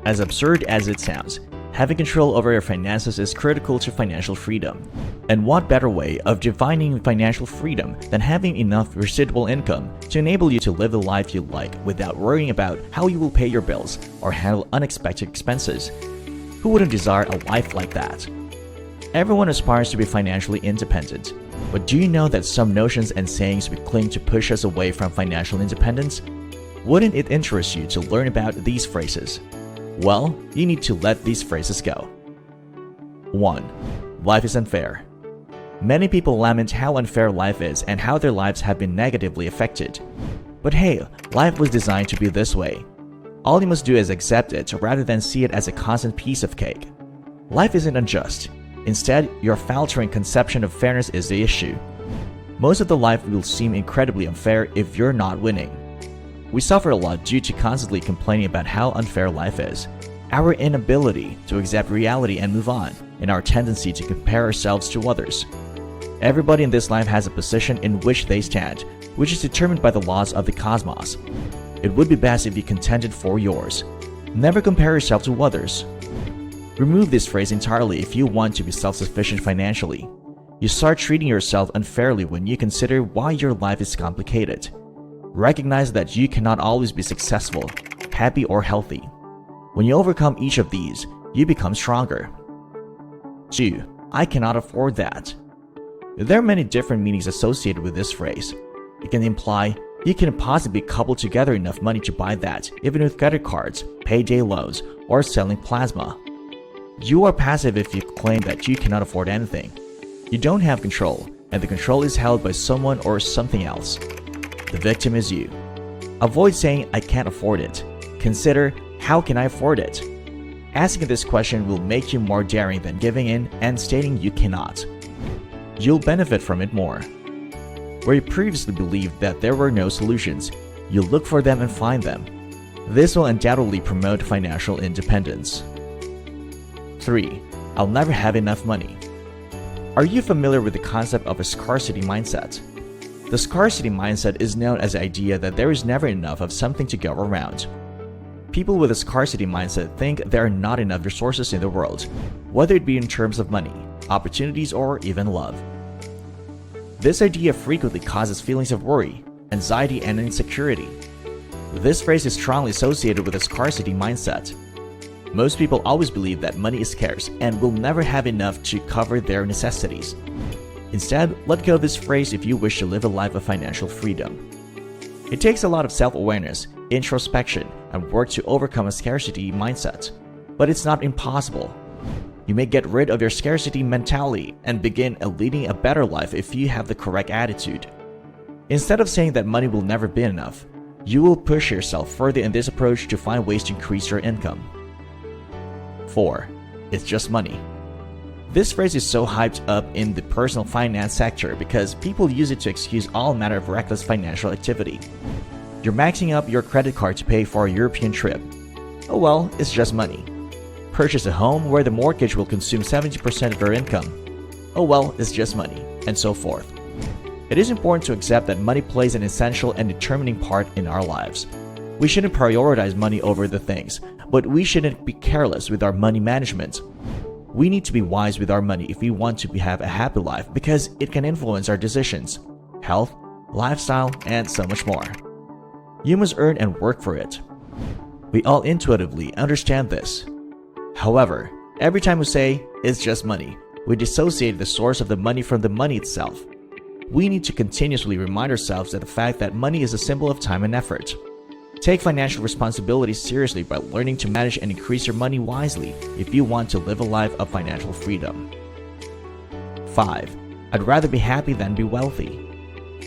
As absurd as it sounds, having control over your finances is critical to financial freedom. And what better way of defining financial freedom than having enough residual income to enable you to live the life you like without worrying about how you will pay your bills or handle unexpected expenses? Who wouldn't desire a life like that? Everyone aspires to be financially independent, but do you know that some notions and sayings we cling to push us away from financial independence? Wouldn't it interest you to learn about these phrases? Well, you need to let these phrases go. 1. Life is unfair. Many people lament how unfair life is and how their lives have been negatively affected. But hey, life was designed to be this way. All you must do is accept it rather than see it as a constant piece of cake. Life isn't unjust. Instead, your faltering conception of fairness is the issue. Most of the life will seem incredibly unfair if you're not winning. We suffer a lot due to constantly complaining about how unfair life is, our inability to accept reality and move on, and our tendency to compare ourselves to others. Everybody in this life has a position in which they stand, which is determined by the laws of the cosmos. It would be best if you contended for yours. Never compare yourself to others. Remove this phrase entirely if you want to be self-sufficient financially. You start treating yourself unfairly when you consider why your life is complicated. Recognize that you cannot always be successful, happy, or healthy. When you overcome each of these, you become stronger. 2. I cannot afford that. There are many different meanings associated with this phrase. It can imply you can possibly cobble together enough money to buy that, even with credit cards, payday loans, or selling plasma. You are passive if you claim that you cannot afford anything. You don't have control, and the control is held by someone or something else. The victim is you. Avoid saying, I can't afford it. Consider, how can I afford it? Asking this question will make you more daring than giving in and stating you cannot. You'll benefit from it more. Where you previously believed that there were no solutions, you'll look for them and find them. This will undoubtedly promote financial independence. 3. I'll never have enough money. Are you familiar with the concept of a scarcity mindset? The scarcity mindset is known as the idea that there is never enough of something to go around. People with a scarcity mindset think there are not enough resources in the world, whether it be in terms of money, opportunities, or even love. This idea frequently causes feelings of worry, anxiety, and insecurity. This phrase is strongly associated with a scarcity mindset. Most people always believe that money is scarce and will never have enough to cover their necessities. Instead, let go of this phrase if you wish to live a life of financial freedom. It takes a lot of self-awareness, introspection, and work to overcome a scarcity mindset, but it's not impossible. You may get rid of your scarcity mentality and begin leading a better life if you have the correct attitude. Instead of saying that money will never be enough, you will push yourself further in this approach to find ways to increase your income. 4. It's just money. This phrase is so hyped up in the personal finance sector because people use it to excuse all manner of reckless financial activity. You're maxing up your credit card to pay for a European trip. Oh well, it's just money. Purchase a home where the mortgage will consume 70% of your income. Oh well, it's just money, and so forth. It is important to accept that money plays an essential and determining part in our lives. We shouldn't prioritize money over the things, but we shouldn't be careless with our money management. We need to be wise with our money if we want to have a happy life because it can influence our decisions, health, lifestyle, and so much more. You must earn and work for it. We all intuitively understand this. However, every time we say, it's just money, we dissociate the source of the money from the money itself. We need to continuously remind ourselves of the fact that money is a symbol of time and effort. Take financial responsibility seriously by learning to manage and increase your money wisely if you want to live a life of financial freedom. 5. I'd rather be happy than be wealthy.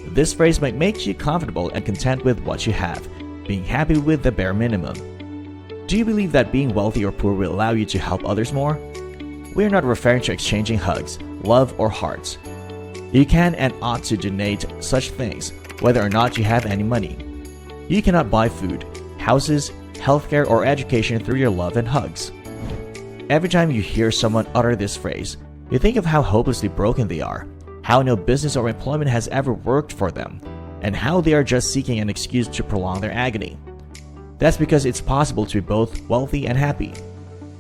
This phrase might make you comfortable and content with what you have, being happy with the bare minimum. Do you believe that being wealthy or poor will allow you to help others more? We are not referring to exchanging hugs, love, or hearts. You can and ought to donate such things, whether or not you have any money. You cannot buy food, houses, healthcare, or education through your love and hugs. Every time you hear someone utter this phrase, you think of how hopelessly broken they are, how no business or employment has ever worked for them, and how they are just seeking an excuse to prolong their agony. That's because it's possible to be both wealthy and happy.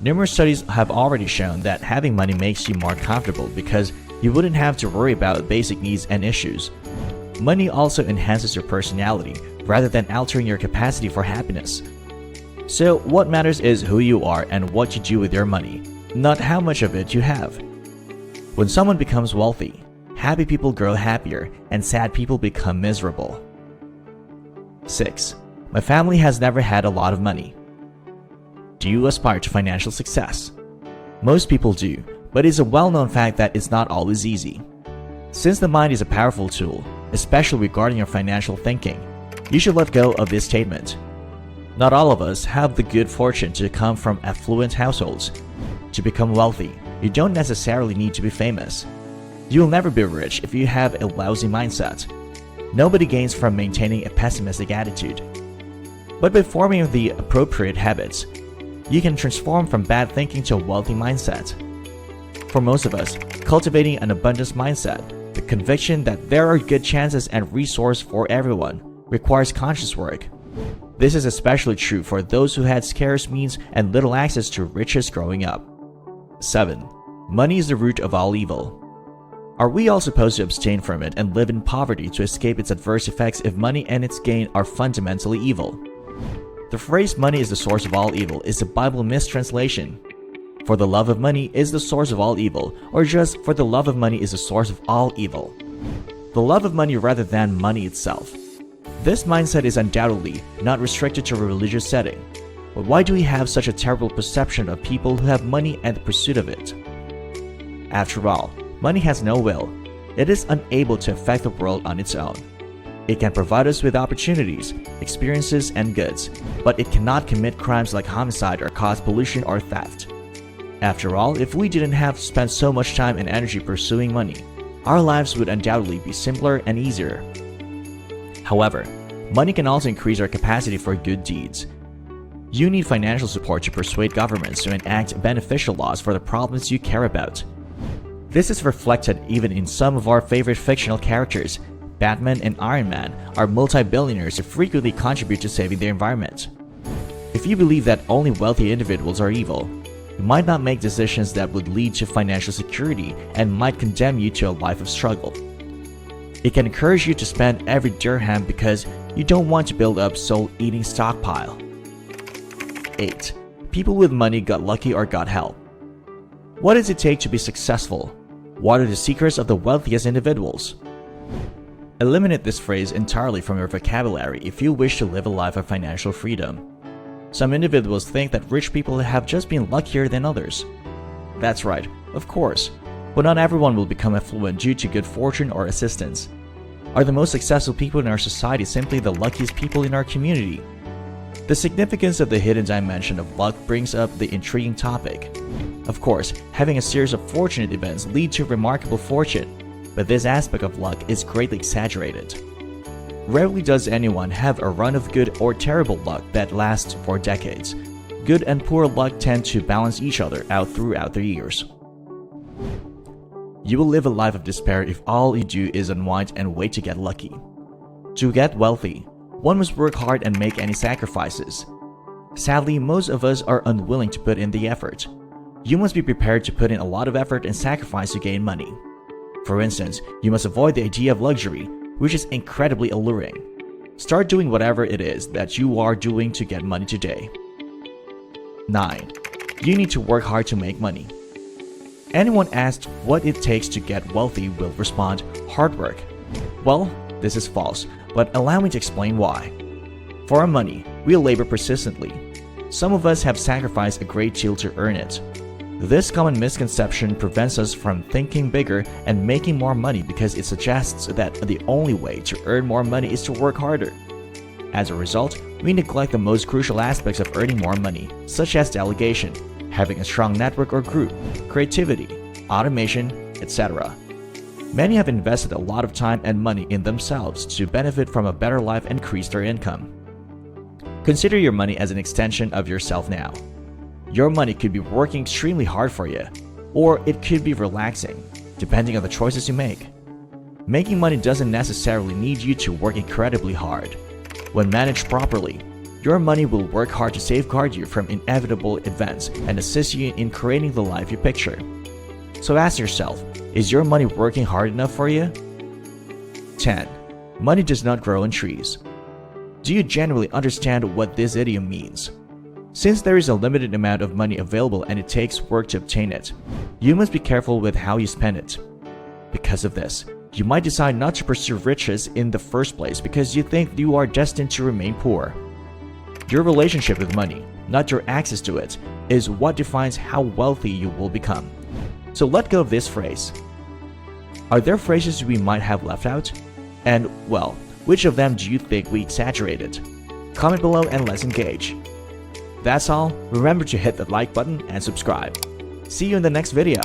Numerous studies have already shown that having money makes you more comfortable because you wouldn't have to worry about basic needs and issues. Money also enhances your personality rather than altering your capacity for happiness. So what matters is who you are and what you do with your money, not how much of it you have. When someone becomes wealthy, happy people grow happier and sad people become miserable. 6. My family has never had a lot of money. Do you aspire to financial success? Most people do, but it's a well-known fact that it's not always easy. Since the mind is a powerful tool, especially regarding your financial thinking, you should let go of this statement. Not all of us have the good fortune to come from affluent households. To become wealthy, you don't necessarily need to be famous. You will never be rich if you have a lousy mindset. Nobody gains from maintaining a pessimistic attitude. But by forming the appropriate habits, you can transform from bad thinking to a wealthy mindset. For most of us, cultivating an abundance mindset, the conviction that there are good chances and resources for everyone, requires conscious work. This is especially true for those who had scarce means and little access to riches growing up. 7. Money is the root of all evil. Are we all supposed to abstain from it and live in poverty to escape its adverse effects if money and its gain are fundamentally evil? The phrase "money is the source of all evil" is a Bible mistranslation. For the love of money is the source of all evil, or just for the love of money is the source of all evil. The love of money rather than money itself. This mindset is undoubtedly not restricted to a religious setting. But why do we have such a terrible perception of people who have money and the pursuit of it? After all, money has no will. It is unable to affect the world on its own. It can provide us with opportunities, experiences, and goods, but it cannot commit crimes like homicide or cause pollution or theft. After all, if we didn't have to spend so much time and energy pursuing money, our lives would undoubtedly be simpler and easier. However, money can also increase our capacity for good deeds. You need financial support to persuade governments to enact beneficial laws for the problems you care about. This is reflected even in some of our favorite fictional characters. Batman and Iron Man are multi-billionaires who frequently contribute to saving the environment. If you believe that only wealthy individuals are evil, you might not make decisions that would lead to financial security and might condemn you to a life of struggle. It can encourage you to spend every dirham because you don't want to build up soul-eating stockpile. 8. People with money got lucky or got help. What does it take to be successful? What are the secrets of the wealthiest individuals? Eliminate this phrase entirely from your vocabulary if you wish to live a life of financial freedom. Some individuals think that rich people have just been luckier than others. That's right, of course, but not everyone will become affluent due to good fortune or assistance. Are the most successful people in our society simply the luckiest people in our community? The significance of the hidden dimension of luck brings up the intriguing topic. Of course, having a series of fortunate events lead to remarkable fortune, but this aspect of luck is greatly exaggerated. Rarely does anyone have a run of good or terrible luck that lasts for decades. Good and poor luck tend to balance each other out throughout the years. You will live a life of despair if all you do is unwind and wait to get lucky. To get wealthy, one must work hard and make any sacrifices. Sadly, most of us are unwilling to put in the effort. You must be prepared to put in a lot of effort and sacrifice to gain money. For instance, you must avoid the idea of luxury, which is incredibly alluring. Start doing whatever it is that you are doing to get money today. 9. You need to work hard to make money. Anyone asked what it takes to get wealthy will respond, hard work. Well, this is false, but allow me to explain why. For our money, we labor persistently. Some of us have sacrificed a great deal to earn it. This common misconception prevents us from thinking bigger and making more money because it suggests that the only way to earn more money is to work harder. As a result, we neglect the most crucial aspects of earning more money, such as delegation, having a strong network or group, creativity, automation, etc. Many have invested a lot of time and money in themselves to benefit from a better life and increase their income. Consider your money as an extension of yourself now. Your money could be working extremely hard for you, or it could be relaxing, depending on the choices you make. Making money doesn't necessarily need you to work incredibly hard. When managed properly, Your money will work hard to safeguard you from inevitable events and assist you in creating the life you picture. So ask yourself, is your money working hard enough for you? 10. Money does not grow on trees. Do you genuinely understand what this idiom means? Since there is a limited amount of money available and it takes work to obtain it, you must be careful with how you spend it. Because of this, you might decide not to pursue riches in the first place because you think you are destined to remain poor. Your relationship with money, not your access to it, is what defines how wealthy you will become. So let go of this phrase. Are there phrases we might have left out? And, well, which of them do you think we exaggerated? Comment below and let's engage. That's all. Remember to hit the like button and subscribe. See you in the next video.